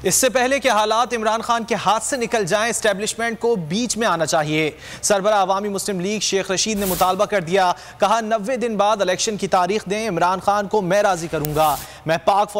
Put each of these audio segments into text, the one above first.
इससे पहले कि हालात इमरान खान के हाथ से निकल जाएं, एस्टेब्लिशमेंट को बीच में आना चाहिए। सरबराह अवामी मुस्लिम लीग शेख रशीद ने मुतालबा कर दिया। कहा 90 दिन बाद इलेक्शन की तारीख दें, इमरान खान को मैं राजी करूंगा। मैं पाक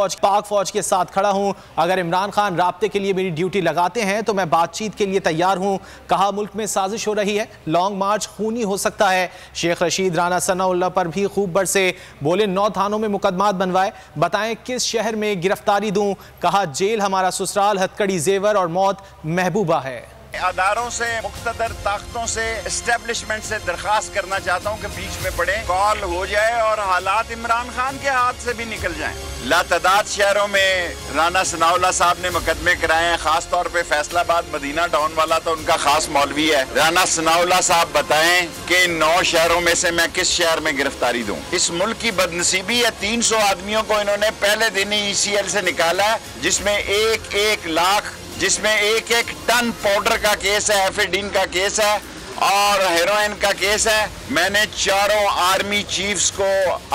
फौज के साथ खड़ा हूं। अगर इमरान खान राब्ते के लिए मेरी ड्यूटी लगाते हैं तो मैं बातचीत के लिए तैयार हूं। कहा मुल्क में साजिश हो रही है, लॉन्ग मार्च खूनी हो सकता है। शेख रशीद राना सनाउल्लाह पर भी खूब बरसे, बोले 9 थानों में मुकदमात बनवाए, बताएं किस शहर में गिरफ्तारी दूं। कहा जेल हमारा ससुराल, हथकड़ी जेवर और मौत महबूबा है। अदारों से, मुख्तदर ताकतों से, एस्टेब्लिशमेंट से दरख्वास्त करना चाहता हूँ कि बीच में पड़े, कॉल हो जाए और हालात इमरान खान के हाथ से भी निकल जाएं। लातदाद शहरों में राना सनाउल्लाह साहब ने मुकदमे कराए हैं, खास तौर पे फैसलाबाद मदीना टाउन वाला तो उनका खास मौलवी है। राना सनाउल्लाह साहब बताएं कि 9 शहरों में से मैं किस शहर में गिरफ्तारी दूं। इस मुल्क की बदनसीबी है, 300 आदमियों को इन्होंने पहले दिन ही ECL से निकाला है, जिसमें 1-1 लाख, जिसमें 1-1 टन पाउडर का केस है, एफेडीन का केस है और हेरोइन का केस है। मैंने चारों आर्मी चीफ्स को,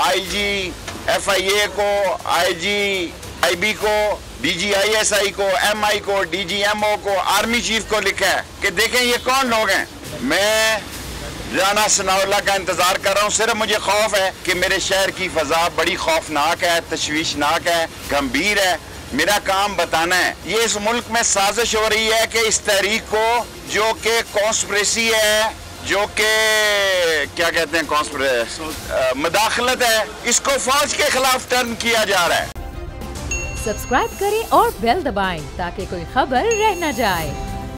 IG, FIA को, IG, IB को, DG ISI को, MI को, DG MO को, आर्मी चीफ को लिखा है कि देखें ये कौन लोग हैं। मैं राना सनाउल्लाह का इंतजार कर रहा हूँ। सिर्फ मुझे खौफ है कि मेरे शहर की फजा बड़ी खौफनाक है, तशवीशनाक है, गंभीर है। मेरा काम बताना है। ये इस मुल्क में साजिश हो रही है कि इस तहरीक को, जो कि कॉन्स्पिरेसी है, जो कि क्या कहते हैं, मुदाखलत है, इसको फौज के खिलाफ टर्न किया जा रहा है। सब्सक्राइब करें और बेल दबाएं ताकि कोई खबर रह न जाए।